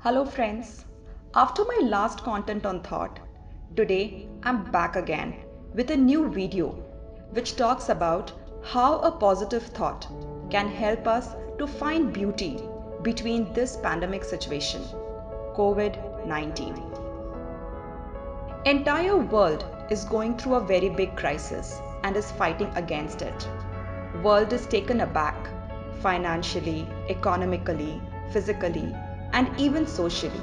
Hello friends. After my last content on thought, today I'm back again with a new video which talks about how a positive thought can help us to find beauty between this pandemic situation, COVID-19. Entire world is going through a very big crisis and is fighting against it. World is taken aback financially, economically, physically, and even socially.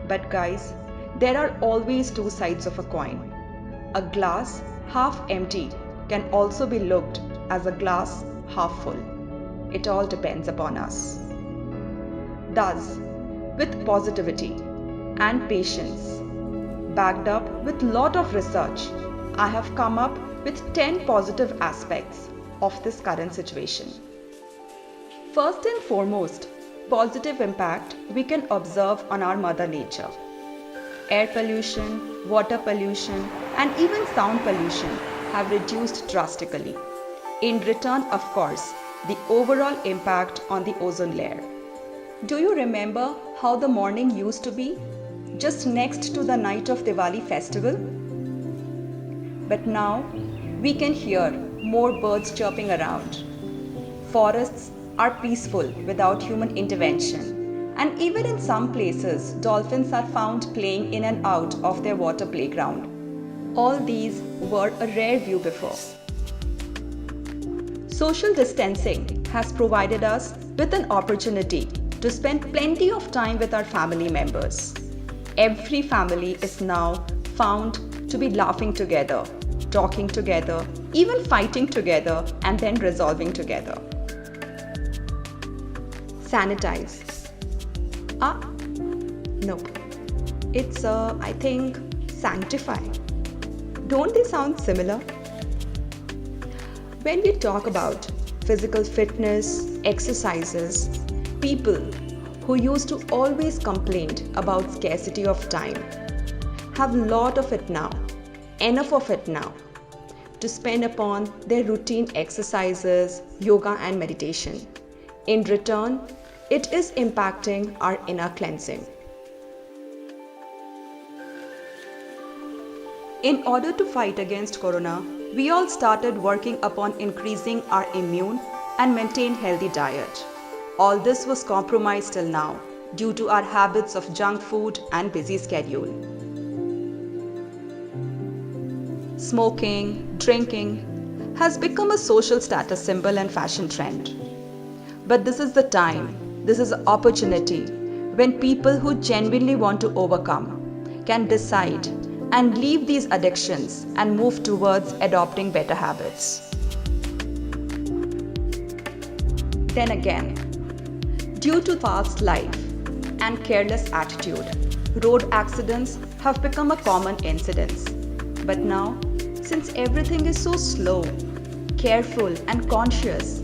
But guys, there are always two sides of a coin. A glass half empty can also be looked as a glass half full. It all depends upon us. Thus, with positivity and patience, backed up with lot of research, I have come up with 10 positive aspects of this current situation. First and foremost, positive impact we can observe on our mother nature. Air pollution, water pollution, and even sound pollution have reduced drastically. In return, of course, the overall impact on the ozone layer. Do you remember how the morning used to be? Just next to the night of Diwali festival? But now, we can hear more birds chirping around. Forests are peaceful without human intervention. And even in some places, dolphins are found playing in and out of their water playground. All these were a rare view before. Social distancing has provided us with an opportunity to spend plenty of time with our family members. Every family is now found to be laughing together, talking together, even fighting together, and then resolving together. Sanitize. Nope. It's I think sanctify. Don't they sound similar? When we talk about physical fitness, exercises, people who used to always complain about scarcity of time have a lot of it now, enough of it now, to spend upon their routine exercises, yoga and meditation. In return, it is impacting our inner cleansing. In order to fight against corona, we all started working upon increasing our immune and maintain healthy diet. All this was compromised till now due to our habits of junk food and busy schedule. Smoking, drinking has become a social status symbol and fashion trend. But this is the time, this is an opportunity when people who genuinely want to overcome can decide and leave these addictions and move towards adopting better habits. Then again, due to fast life and careless attitude, road accidents have become a common incidence. But now, since everything is so slow, careful and conscious,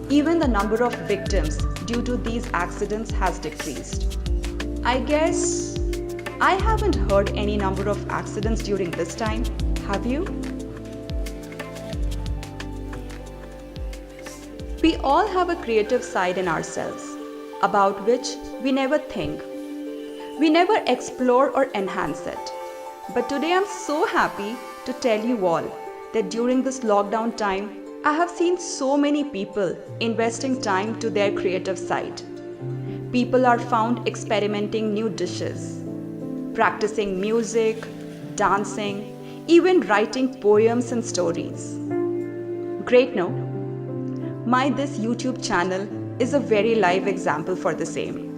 even the number of victims due to these accidents has decreased. I guess I haven't heard any number of accidents during this time, have you? We all have a creative side in ourselves, about which we never think. We never explore or enhance it. But today I'm so happy to tell you all that during this lockdown time, I have seen so many people investing time to their creative side. People are found experimenting new dishes, practicing music, dancing, even writing poems and stories. Great, no? My this YouTube channel is a very live example for the same.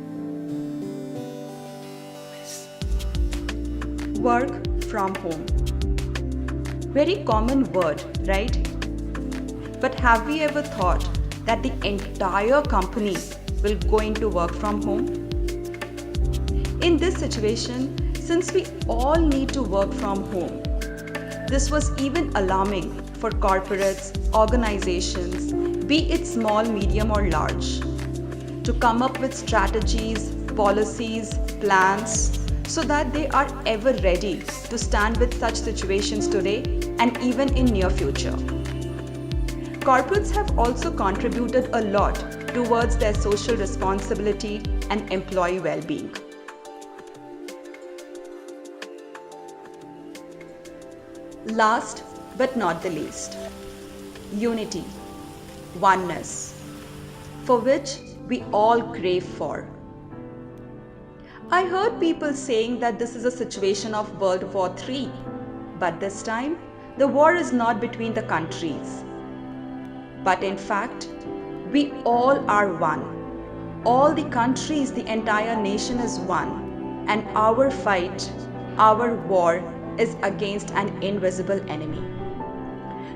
Work from home. Very common word, right? But have we ever thought that the entire company will go into work from home? In this situation, since we all need to work from home, this was even alarming for corporates, organizations, be it small, medium or large, to come up with strategies, policies, plans, so that they are ever ready to stand with such situations today and even in near future. Corporates have also contributed a lot towards their social responsibility and employee well-being. Last but not the least, unity, oneness, for which we all crave for. I heard people saying that this is a situation of World War III, but this time the war is not between the countries. But in fact, we all are one. All the countries, the entire nation is one, and our fight, our war is against an invisible enemy.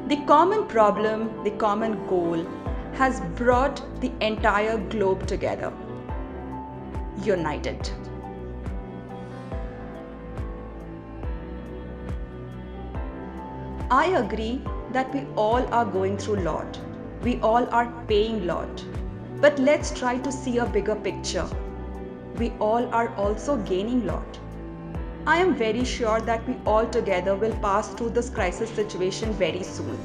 The common problem, the common goal has brought the entire globe together, united. I agree that we all are going through lot. We all are paying lot. But let's try to see a bigger picture. We all are also gaining lot. I am very sure that we all together will pass through this crisis situation very soon.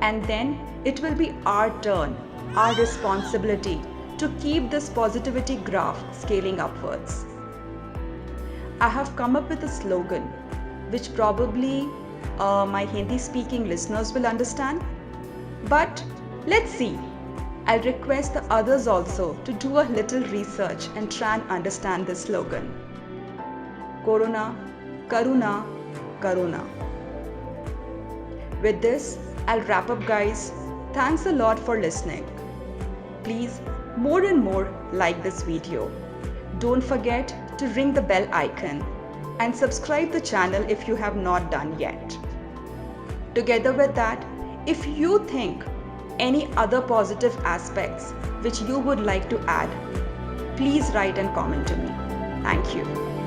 And then it will be our turn, our responsibility to keep this positivity graph scaling upwards. I have come up with a slogan which probably my Hindi speaking listeners will understand. But let's see. I'll request the others also to do a little research and try and understand this slogan. Corona, Karuna, Karuna. With this, I'll wrap up, guys. Thanks a lot for listening. Please, more and more like this video. Don't forget to ring the bell icon and subscribe the channel if you have not done yet. Together with that, if you think any other positive aspects which you would like to add, please write and comment to me. Thank you.